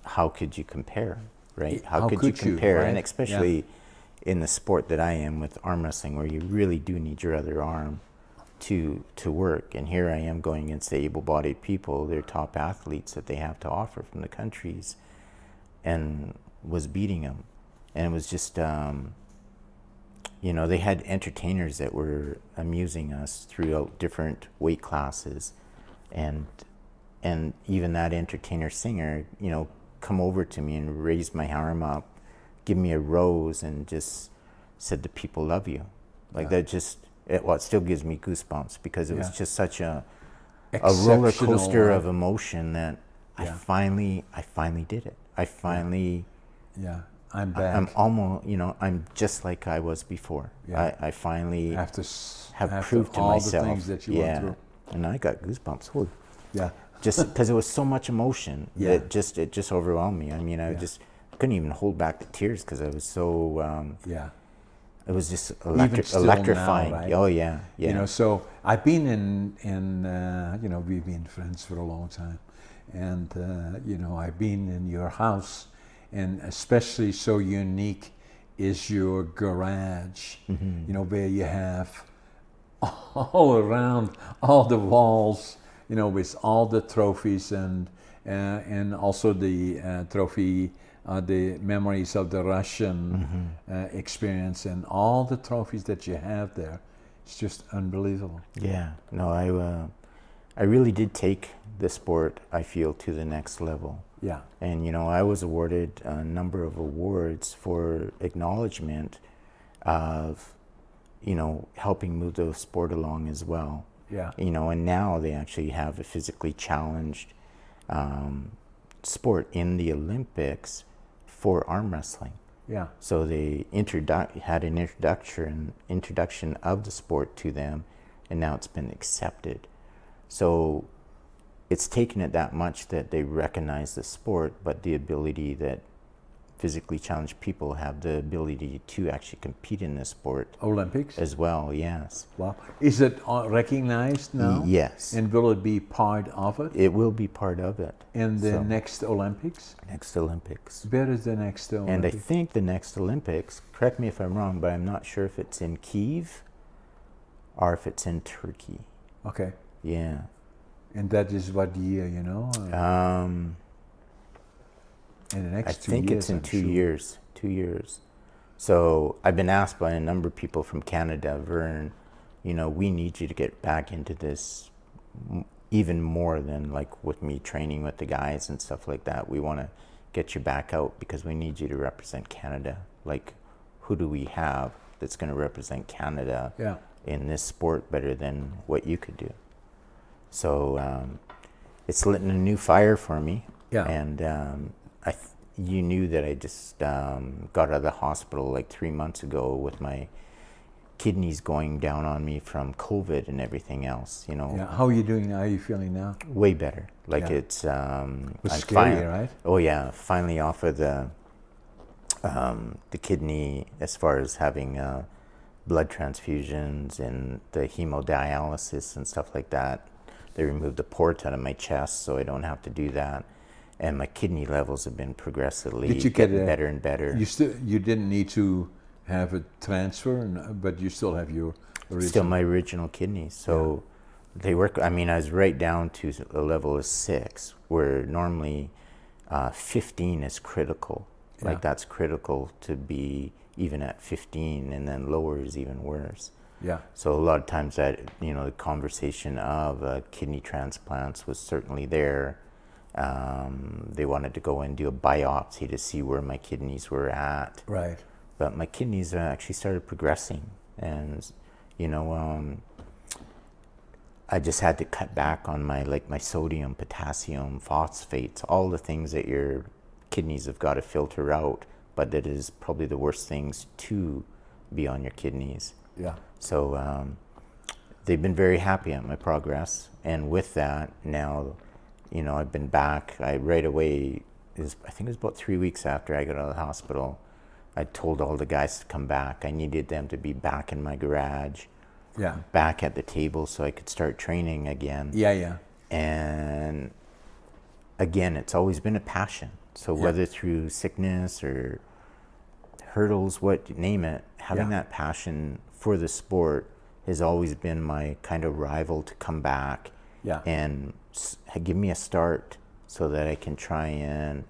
how could you compare, right? How could you compare? Right? And especially in the sport that I am with arm wrestling, where you really do need your other arm to work. And here I am going against the able-bodied people, they're top athletes that they have to offer from the countries, and was beating them. And it was just, they had entertainers that were amusing us throughout different weight classes. And even that entertainer singer, come over to me and raise my arm up, give me a rose, and just said, "The people love you." Like that just, it still gives me goosebumps because it was just such a roller coaster of emotion that I finally did it. I'm back. I'm almost, I'm just like I was before. I finally have proved to myself. All the things that you went through. And I got goosebumps. Whoa. Yeah. Just because it was so much emotion that it just overwhelmed me. I mean, I couldn't even hold back the tears because I was so, it was just electrifying. Now, right? Oh yeah, yeah.
So I've been in we've been friends for a long time, and I've been in your house, and especially so unique is your garage. Where you have all around all the walls, with all the trophies and also the trophy. The memories of the Russian experience and all the trophies that you have there. It's just unbelievable.
Yeah, no, I really did take the sport, I feel, to the next level. Yeah. And, I was awarded a number of awards for acknowledgement of, helping move the sport along as well. Yeah. And now they actually have a physically challenged sport in the Olympics for arm wrestling. Yeah. So they had an introduction of the sport to them, and now it's been accepted. So it's taken it that much that they recognize the sport, but the ability that physically challenged people have the ability to actually compete in this sport
Olympics?
as well. Yes.
Wow. Is it recognized now?
Yes.
And will it be part of it?
It will be part of it.
In the next Olympics?
Next Olympics.
Where is the next Olympics?
And I think the next Olympics, correct me if I'm wrong, but I'm not sure if it's in Kyiv or if it's in Turkey.
Okay.
Yeah.
And that is what year, you know? In the next 2 years,
I think it's in
I'm
2
sure.
years. 2 years. So I've been asked by a number of people from Canada, Vern, you know, we need you to get back into this even more than like with me training with the guys and stuff like that. We want to get you back out because we need you to represent Canada. Like, who do we have that's going to represent Canada in this sport better than what you could do? So it's lit a new fire for me.
Yeah.
And you knew that I just got out of the hospital like 3 months ago with my kidneys going down on me from COVID and everything else, you know.
Yeah. How are you doing now? How are you feeling now?
Way better. Like
it's
I'm
scary, right?
Oh yeah, finally off of the kidney as far as having blood transfusions and the hemodialysis and stuff like that. They removed the port out of my chest so I don't have to do that. And my kidney levels have been progressively getting better and better.
You didn't need to have a transfer, but you still have your original.
Still my original kidneys. So they work. I mean, I was right down to a level of 6, where normally 15 is critical. Like that's critical to be even at 15, and then lower is even worse.
Yeah.
So a lot of times that, you know, the conversation of kidney transplants was certainly there. They wanted to go and do a biopsy to see where my kidneys were at.
Right.
But my kidneys actually started progressing, and you know, I just had to cut back on my sodium, potassium, phosphates, all the things that your kidneys have got to filter out, but that is probably the worst things to be on your kidneys.
Yeah.
So they've been very happy at my progress, and with that now, you know, I've been back. I right away, I think it was about 3 weeks after I got out of the hospital, I told all the guys to come back. I needed them to be back in my garage, back at the table so I could start training again.
Yeah.
And again, it's always been a passion. So whether through sickness or hurdles, name it, having that passion for the sport has always been my kind of rival to come back and give me a start so that I can try and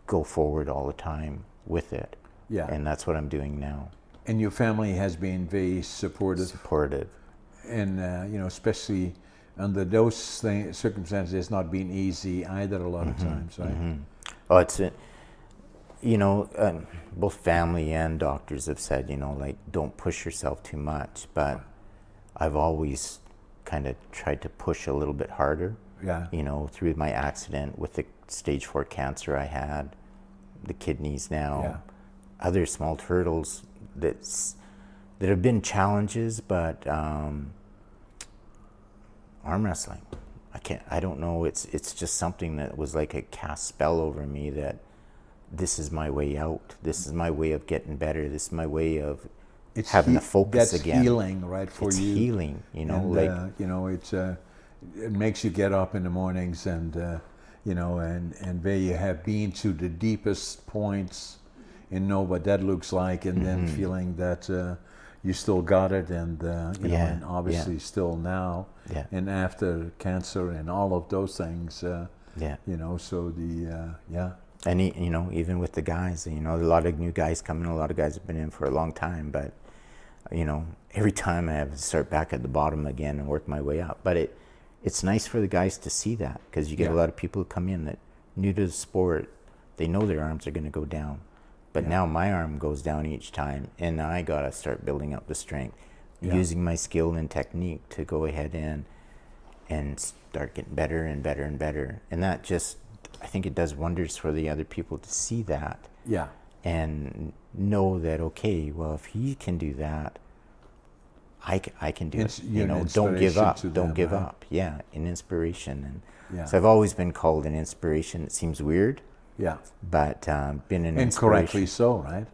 go forward all the time with it. Yeah. And that's what I'm doing now.
And your family has been very supportive. And, you know, especially under those circumstances, it's not been easy either a lot of times, right?
Mm-hmm. Oh, it's, you know, both family and doctors have said, you know, like, don't push yourself too much. But I've always kind of tried to push a little bit harder. Yeah. You know, through my accident with the stage 4 cancer I had, the kidneys now, other small hurdles that have been challenges, but arm wrestling, I don't know, it's just something that was like a cast spell over me that this is my way out. This is my way of getting better. This is my way of having the focus again.
That's healing, right, for you.
It's healing, you know.
And,
like,
you know, it makes you get up in the mornings and, you know, and where you have been to the deepest points and know what that looks like, and then feeling that you still got it, and, you know, and obviously still now, and after cancer and all of those things, you know, so And,
you know, even with the guys, you know, a lot of new guys coming, a lot of guys have been in for a long time, but, you know, every time I have to start back at the bottom again and work my way up. But it's nice for the guys to see that, because you get a lot of people who come in that new to the sport, they know their arms are going to go down. But now my arm goes down each time, and I got to start building up the strength, using my skill and technique to go ahead and start getting better and better and better. And that just, I think it does wonders for the other people to see that. Yeah. And know that, okay, well, if he can do that, I can do it. You know, don't give up. Don't give up. Yeah, an inspiration. And so I've always been called an inspiration. It seems weird,
Yeah.
but been an
And correctly
inspiration.
so, right?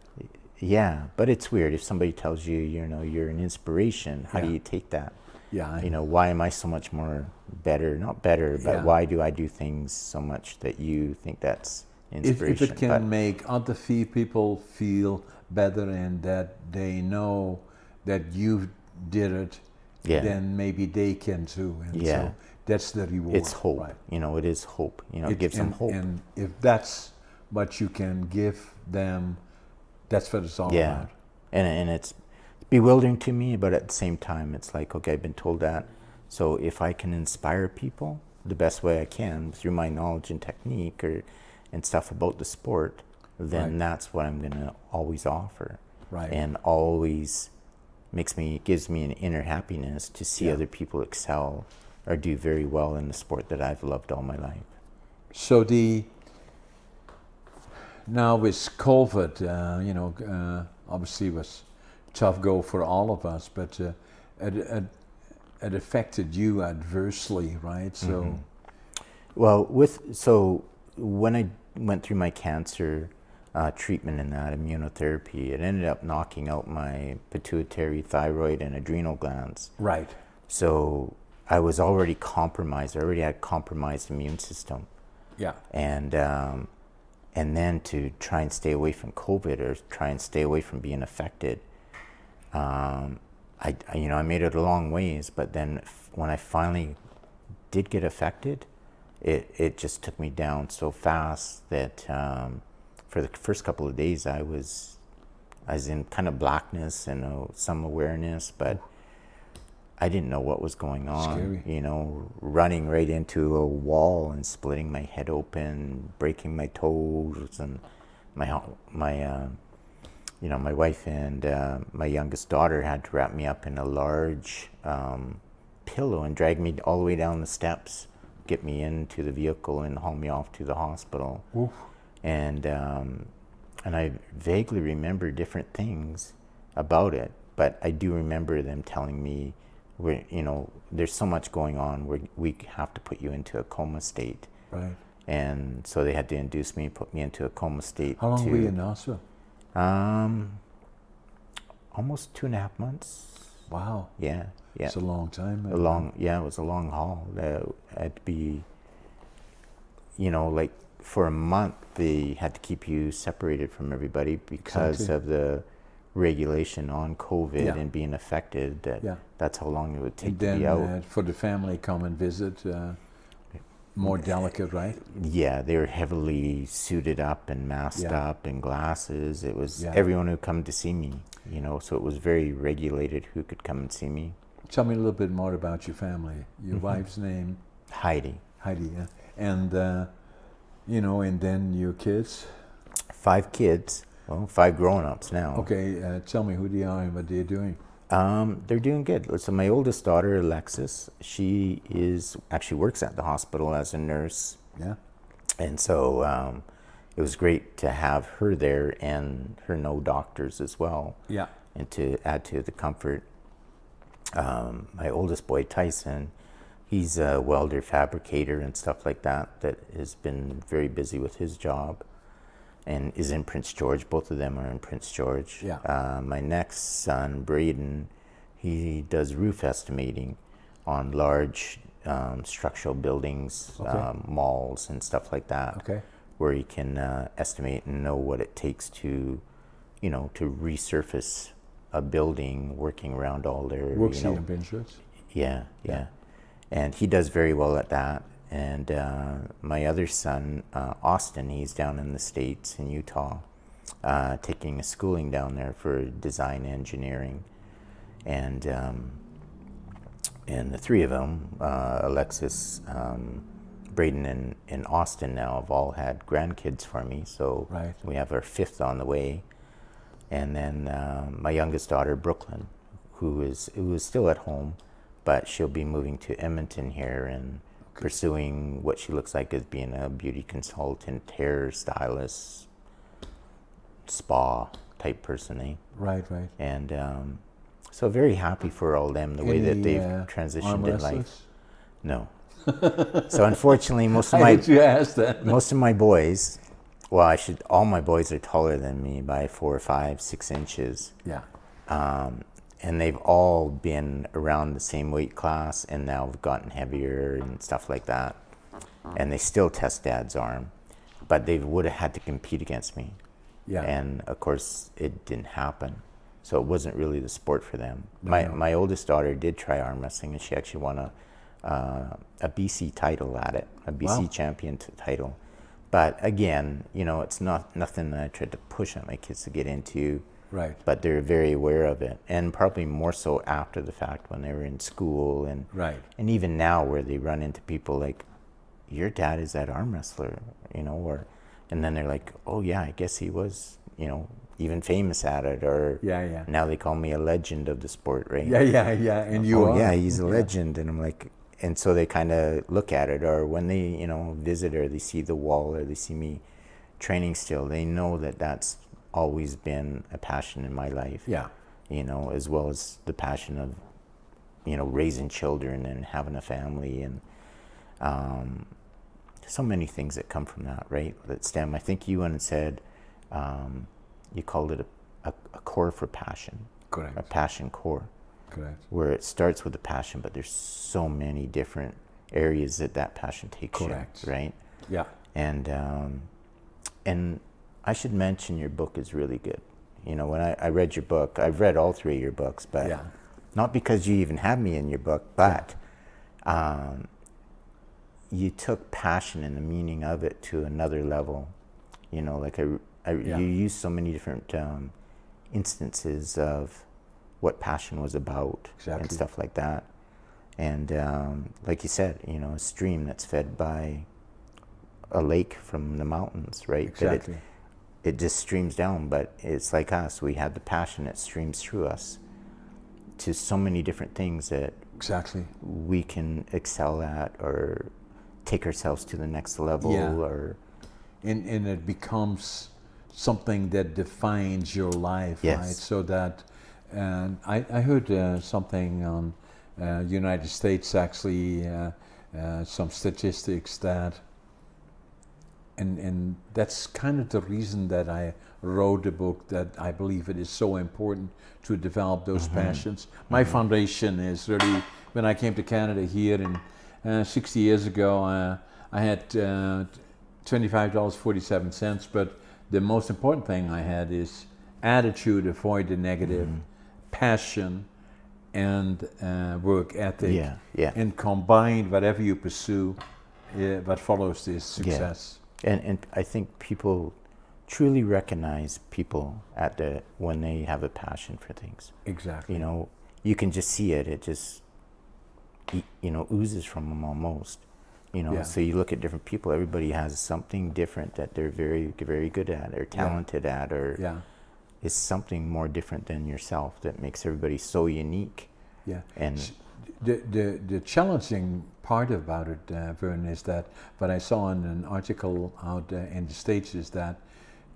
Yeah, but it's weird if somebody tells you, you know, you're an inspiration. How do
Yeah.
you take that?
Yeah.
You know, why am I so much more better? Not better, but
Yeah.
why do I do things so much that you think that's
If
inspiration?
it can make other people feel better and that they know that you did it,
Yeah.
then maybe they can too. And
Yeah.
so that's the reward.
It's hope.
Right.
You know, it is hope. You know, it gives them hope.
And if that's what you can give them, that's what it's all
Yeah.
about.
And it's bewildering to me, but at the same time, it's like, okay, I've been told that. So if I can inspire people the best way I can through my knowledge and technique and stuff about the sport, then
Right.
that's what I'm going to always offer.
Right.
And always gives me an inner happiness to see
Yeah.
other people excel or do very well in the sport that I've loved all my life.
So now with COVID, obviously it was tough go for all of us, but it affected you adversely, right? So,
Mm-hmm. Well, so when I went through my cancer treatment and that immunotherapy, it ended up knocking out my pituitary, thyroid, and adrenal glands.
right,
So I was already compromised. I already had compromised immune system,
yeah,
and then to try and stay away from COVID or try and stay away from being affected. I made it a long ways, but then when I finally did get affected, it just took me down so fast that for the first couple of days I was in kind of blackness and some awareness, but I didn't know what was going on.
Scary.
You know, running right into a wall and splitting my head open, breaking my toes, and my wife and my youngest daughter had to wrap me up in a large pillow and drag me all the way down the steps, get me into the vehicle and haul me off to the hospital.
oof,
And I vaguely remember different things about it, but I do remember them telling me, there's so much going on, we have to put you into a coma state.
right.
And so they had to induce me, put me into a coma state.
How long were you in the hospital?
Almost 2.5 months.
Wow,
Yeah.
it's a long time.
It was a long haul. I had to be, like for a month they had to keep you separated from everybody because
Exactly.
of the regulation on COVID
Yeah.
and being affected.
Yeah.
That's how long it would take
And
to
then
be out.
for the family come and visit, more delicate, right?
Yeah, they were heavily suited up and masked
Yeah.
up and glasses. It was
Yeah.
everyone who come to see me, so it was very regulated who could come and see me.
Tell me a little bit more about your family. Your wife's name,
Heidi.
Heidi, yeah. And, and then your kids.
5 kids, 5 grown-ups now.
Okay, tell me who they are and what they're doing.
They're doing good. So my oldest daughter, Alexis, she actually works at the hospital as a nurse.
Yeah,
And so it was great to have her there and her know doctors as well.
yeah,
And to add to the comfort. My oldest boy, Tyson, he's a welder, fabricator, and stuff like that has been very busy with his job and is in Prince George. Both of them are in Prince George.
Yeah.
My next son, Braden, he does roof estimating on large structural buildings,
Okay.
malls, and stuff like that,
okay,
where he can estimate and know what it takes to resurface a building, working around all their,
works here in Pinterest.
yeah. And he does very well at that. And my other son, Austin, he's down in the States, in Utah, taking a schooling down there for design engineering. And the 3 of them, Alexis, Braden, and Austin now have all had grandkids for me. So
Right.
we have our 5th on the way. And then my youngest daughter, Brooklyn, who is still at home, but she'll be moving to Edmonton here and pursuing what she looks like as being a beauty consultant, hair stylist, spa type person, eh?
Right, right.
And so very happy for all them, the way that they've
arm
transitioned in life.
wrestlers?
No. So unfortunately, most of
Why
my
did you ask that?
most of my boys well, all my boys are taller than me by 4 or 5, 6 inches.
Yeah.
And they've all been around the same weight class and now have gotten heavier and stuff like that. And they still test Dad's arm, but they would have had to compete against me.
Yeah.
And of course, it didn't happen. So it wasn't really the sport for them.
No.
My oldest daughter did try arm wrestling, and she actually won a BC title at it, a BC champion title. But again, it's nothing that I tried to push on my kids to get into.
Right.
But they're very aware of it, and probably more so after the fact when they were in school, and
Right.
and even now where they run into people like, your dad is that arm wrestler, and then they're like, oh yeah, I guess he was, even famous at it, or
Yeah.
now they call me a legend of the sport, right?
Yeah. And you are.
Yeah, he's a legend, and I'm like, and so they kind of look at it, or when they visit, or they see the wall, or they see me training still, they know that that's always been a passion in my life.
Yeah.
As well as the passion of raising children and having a family, and so many things that come from that, right? That stem. I think you went and said you called it a core for passion.
Correct.
A passion core.
Correct.
Where it starts with a passion, but there's so many different areas that passion takes
Correct.
you, right?
Yeah.
And I should mention your book is really good. When I read your book, I've read all 3 of your books, but not because you even have me in your book, but you took passion and the meaning of it to another level. Like you used so many different instances of what passion was about.
Exactly.
And stuff like that. And like you said, a stream that's fed by a lake from the mountains, right?
Exactly.
It just streams down, but it's like us. We have the passion that streams through us to so many different things that we can excel at or take ourselves to the next level. Or
and it becomes something that defines your life, right? So that, and I heard something on United States, actually, some statistics that, and that's kind of the reason that I wrote the book, that I believe it is so important to develop those passions. My foundation is really, when I came to Canada here in 60 years ago, I had $25.47, but the most important thing I had is attitude, avoid the negative, passion, and work ethic. And combine whatever you pursue, what follows this success.
And I think people truly recognize people when they have a passion for things.
Exactly.
You can just see it. It just oozes from them almost. So you look at different people. Everybody has something different that they're very, very good at, or talented at, or is something more different than yourself that makes everybody so unique. Yeah. And
the challenging part about it, Vern, is that what I saw in an article out in the States is that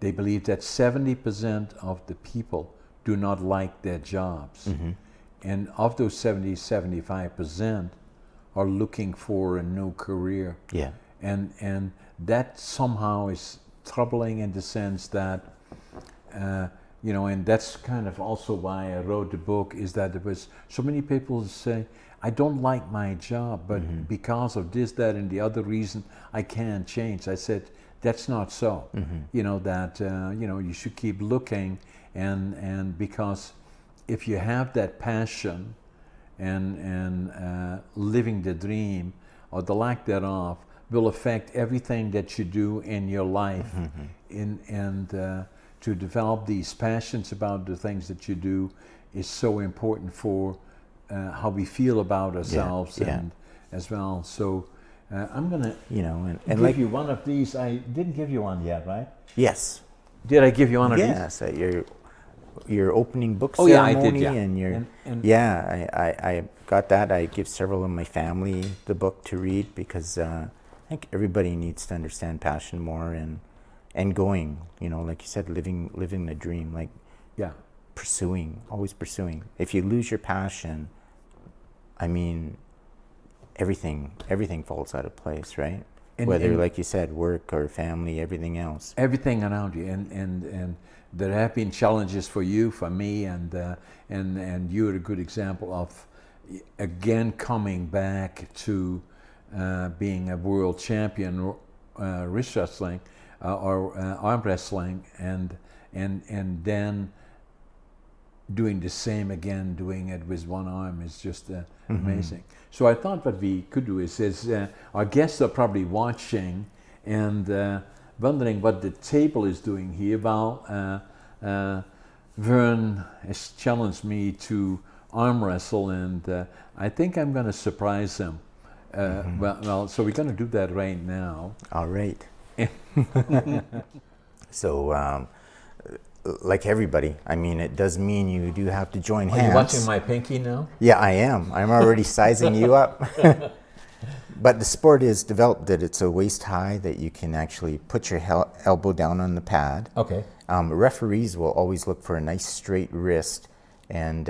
they believe that 70% of the people do not like their jobs. And of those 75% are looking for a new career. And that somehow is troubling in the sense that, and that's kind of also why I wrote the book, is that there was so many people who say, I don't like my job, but because of this, that, and the other reason, I can't change. I said, that's not so. That you should keep looking, and because if you have that passion and living the dream or the lack thereof will affect everything that you do in your life. To develop these passions about the things that you do is so important for how we feel about ourselves and as well. So I'm gonna give like, you one of these. I didn't give you one yet, right?
Yes.
Did I give you one of these?
Yes, at your opening book ceremony.
I did,
and I got that. I give several of my family the book to read because I think everybody needs to understand passion more and going, like you said, living the dream, like pursuing, always pursuing. If you lose your passion, I mean, everything falls out of place, right? whether, like you said, work or family, everything else.
Everything around you, and there have been challenges for you, for me, and you're a good example of again coming back to being a world champion wrist wrestling or arm wrestling, and then doing the same again, doing it with one arm is just amazing. So I thought what we could do is our guests are probably watching and wondering what the table is doing here. Well, Vern has challenged me to arm wrestle, and I think I'm going to surprise him. Well, so we're going to do that right now.
All right. So, like everybody, I mean, it does mean you do have to join hands.
Are you watching my pinky now?
Yeah, I am. I'm already sizing you up. But the sport is developed that it's a waist high, that you can actually put your elbow down on the pad.
Okay.
Referees will always look for a nice straight wrist, and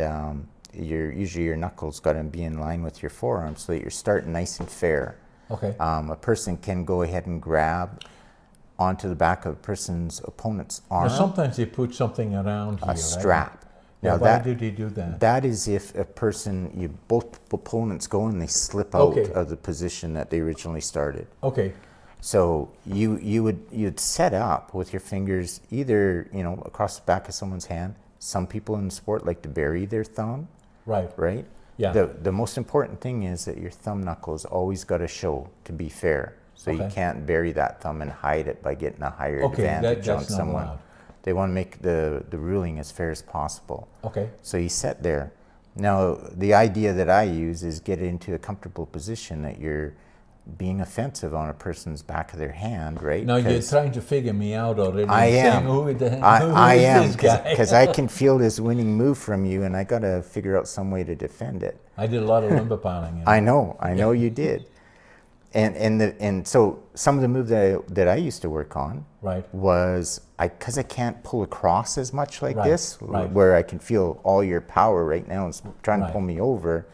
usually your knuckles got to be in line with your forearm so that you're starting nice and fair.
Okay.
A person can go ahead and grab onto the back of a person's opponent's arm.
Now sometimes they put something around here,
a strap.
Right?
Now
why do they do that?
That is if a person, both opponents go and they slip out of the position that they originally started.
Okay.
So you'd set up with your fingers either across the back of someone's hand. Some people in the sport like to bury their thumb. Right. Right.
Yeah.
The most important thing is that your thumb knuckles always got to show to be fair. So you can't bury that thumb and hide it by getting a higher advantage on someone.
Allowed.
They want to make the ruling as fair as possible.
Okay.
So you sit there. Now, the idea that I use is get into a comfortable position that you're being offensive on a person's back of their hand, right?
Now you're trying to figure me out already.
I am.
I am,
because I can feel this winning move from you, and I got to figure out some way to defend it.
I did a lot of lumbar pounding.
I know you did. And so some of the moves that I used to work on was because I can't pull across as much like this, where I can feel all your power right now is trying to pull me over.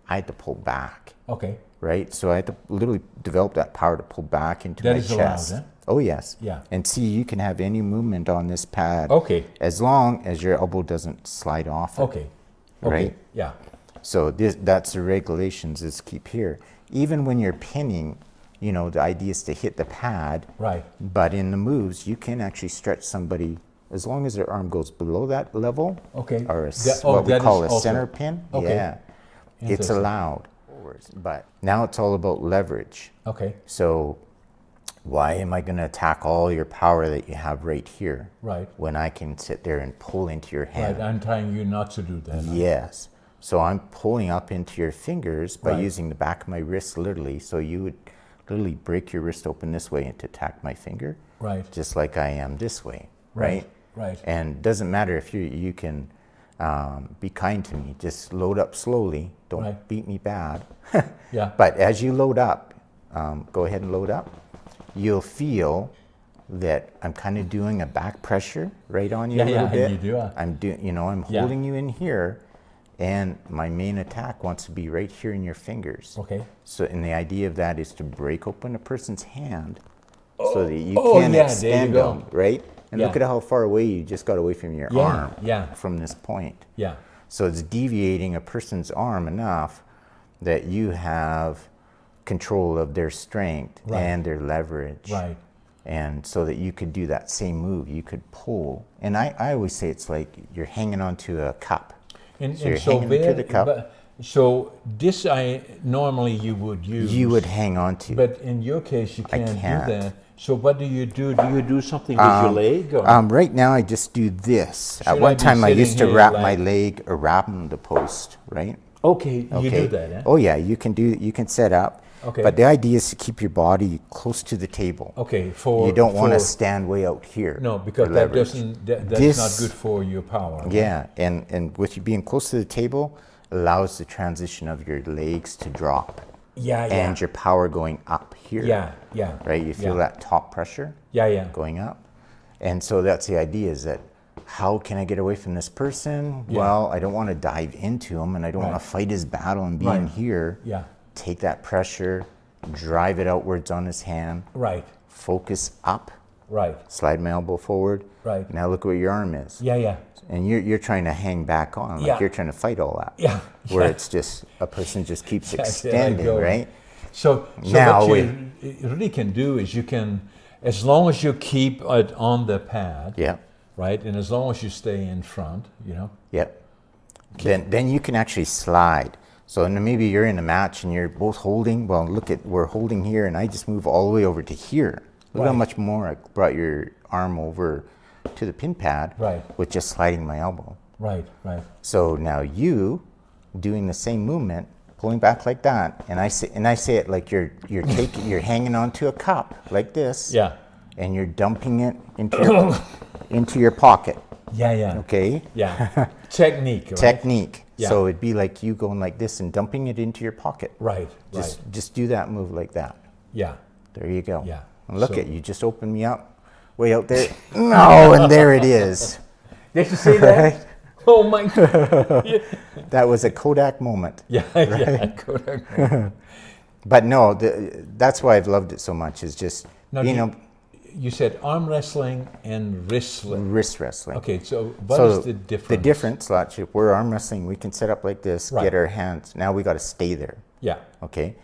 I had to pull back.
Okay.
Right, so I had to literally develop that power to pull back into my chest.
That is allowed, eh?
Oh yes.
Yeah.
And see, you can have any movement on this pad.
Okay.
As long as your elbow doesn't slide off.
Okay.
Right.
Yeah.
So that's the regulations is keep here. Even when you're pinning, the idea is to hit the pad.
Right.
But in the moves, you can actually stretch somebody as long as their arm goes below that level.
Okay.
Or what we call a center pin.
Okay.
Yeah. It's allowed. But now it's all about leverage.
Okay.
So why am I going to attack all your power that you have right here?
Right.
When I can sit there and pull into your hand.
Right. I'm telling you not to do that.
Yes. So I'm pulling up into your fingers by using the back of my wrist literally. So you would literally break your wrist open this way and to attack my finger.
Right.
Just like I am this way. Right.
Right.
And it doesn't matter if you can be kind to me. Just load up slowly. Don't beat me bad.
Yeah.
But as you load up, go ahead and load up. You'll feel that I'm kind of doing a back pressure right on you a little bit.
You do.
I'm holding you in here, and my main attack wants to be right here in your fingers.
Okay.
So, and the idea of that is to break open a person's hand so that you can extend them, right? And look at how far away you just got away from your arm from this point.
Yeah.
So it's deviating a person's arm enough that you have control of their strength and their leverage.
Right.
And so that you could do that same move. You could pull. And I always say it's like you're hanging onto a cup.
And
so you're hanging onto the cup.
So this normally you would use.
You would hang on to.
But in your case, you can't do that. So what do you do? Do you do something with your leg? Or?
Right now, I just do this. At one time, I used to wrap my leg around the post, right?
Okay, you do that, eh?
Oh yeah, you can set up.
Okay.
But the idea is to keep your body close to the table.
Okay,
you don't want to stand way out here.
No, because that's not good for your power.
Yeah, and with you being close to the table, allows the transition of your legs to drop. And your power going up here.
Yeah.
Right? You feel that top pressure? Going up. And so that's the idea is that how can I get away from this person? Well, I don't want to dive into him and I don't want to fight his battle and be in here. Take that pressure, drive it outwards on his hand,
Right.
focus up,
Right.
slide my elbow forward.
Right.
Now look where your arm is.
Yeah. Yeah.
And you're trying to hang back on, like
Yeah.
you're trying to fight all that.
Yeah.
Where
Yeah.
it's just, a person just keeps
Yeah, there I
extending,
go.
right?
So
Now
what you really can do is you can, as long as you keep it on the pad,
Yeah,
right, and as long as you stay in front, you know.
yeah. Then you can actually slide. So and maybe you're in a match and you're both holding. Well, look at, we're holding here, and I just move all the way over to here. Look how
Right.
much more I brought your arm over to the pin pad
Right.
with just sliding my elbow.
Right. Right.
So now you doing the same movement, pulling back like that, and I say it like you're you're hanging onto a cup like this.
Yeah.
And you're dumping it into your pocket.
Yeah. Yeah.
Okay.
Yeah. Technique. Right?
Technique.
Yeah.
So it'd be like you going like this and dumping it into your pocket.
Right.
Just do that move like that.
Yeah.
There you go.
Yeah.
And look
So-
at you, just opened me up way out there. No, and there it is.
Did you see that? Oh my God.
That was a Kodak moment.
Yeah. Yeah. Correct.
But no, that's why I've loved it so much. Is just
Now, you said arm wrestling and wrestling.
wrist wrestling.
Okay, so what is the difference?
The difference, like, we're arm wrestling. We can set up like this,
Right.
get our hands. Now we got to stay there.
Yeah.
Okay.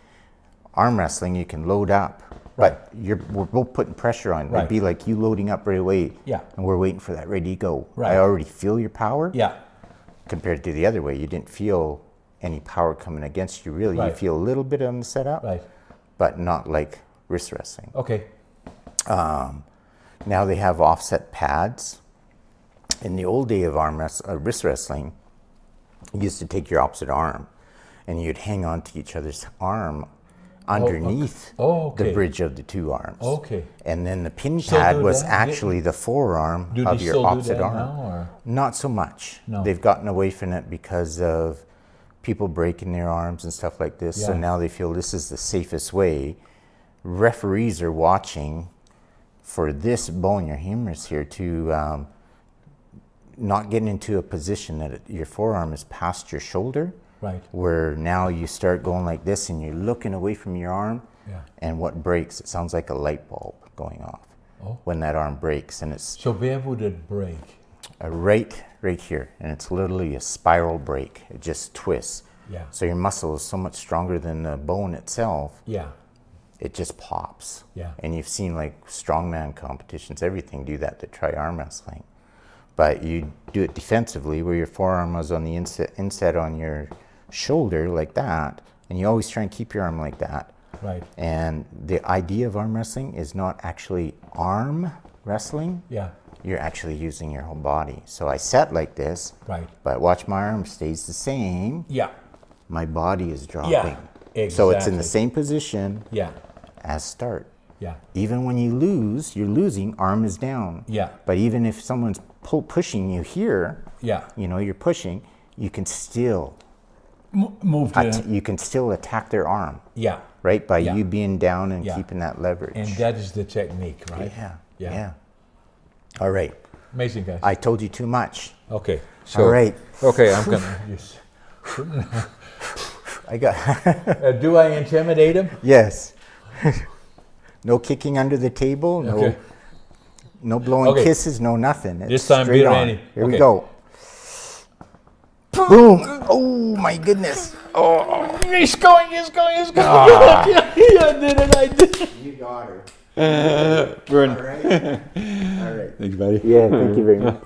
Arm wrestling, you can load up, but we're both putting pressure on.
Right.
It'd be like you loading up right away.
Yeah.
And we're waiting for that ready to go.
Right.
I already feel your power.
Yeah.
Compared to the other way, you didn't feel any power coming against you. Really, you
Right.
feel a little bit on the setup,
Right.
but not like wrist wrestling.
Okay.
Now they have offset pads. In the old day of wrist wrestling, you used to take your opposite arm and you'd hang on to each other's arm underneath
okay.
the bridge of the two arms.
Okay.
And then the pin
Still
pad
do
was
that?
actually the forearm
Do
of
they
your
still do
opposite
that
arm.
now, or?
Not so much.
No.
They've gotten away from it because of people breaking their arms and stuff like this. So
Yeah.
now they feel this is the safest way. Referees are watching for this bone, your humerus here, to not get into a position that your forearm is past your shoulder.
Right.
Where now you start going like this and you're looking away from your arm.
Yeah.
And what breaks, it sounds like a light bulb going off when that arm breaks. And it's
So where would it break?
right here. And it's literally a spiral break. It just twists.
Yeah.
So your muscle is so much stronger than the bone itself.
Yeah.
It just pops.
Yeah.
And you've seen like strongman competitions, everything do that to try arm wrestling. But you do it defensively where your forearm was on the inset on your shoulder like that. And you always try and keep your arm like that.
Right.
And the idea of arm wrestling is not actually arm wrestling.
Yeah.
You're actually using your whole body. So I set like this,
Right.
but watch my arm stays the same.
Yeah.
My body is dropping.
Yeah.
So it's in the
Exactly.
same position
Yeah.
as start.
Yeah.
Even when you lose, you're losing, arm is down.
Yeah.
But even if someone's pushing you here,
Yeah.
you know, you're pushing, you can still
Move to.
you can still attack their arm,
Yeah.
right? By
Yeah.
you being down and
Yeah.
keeping that leverage.
And that is the technique, right?
Yeah.
Yeah.
Yeah. All right.
Amazing, guys.
I told you too much.
Okay.
All right.
Okay, I'm gonna use.
I got
Do I intimidate him?
yes. No kicking under the table. No.
Okay.
No blowing
Okay.
kisses. No nothing. It's
This time,
straight
be
on.
ready.
Here we
Okay.
go. Boom! Oh my goodness! Oh,
He's going.
Ah.
Yeah, I did it. I did it.
you got her.
Vern.
All right. All right.
Thanks, buddy.
Yeah. Thank you very much.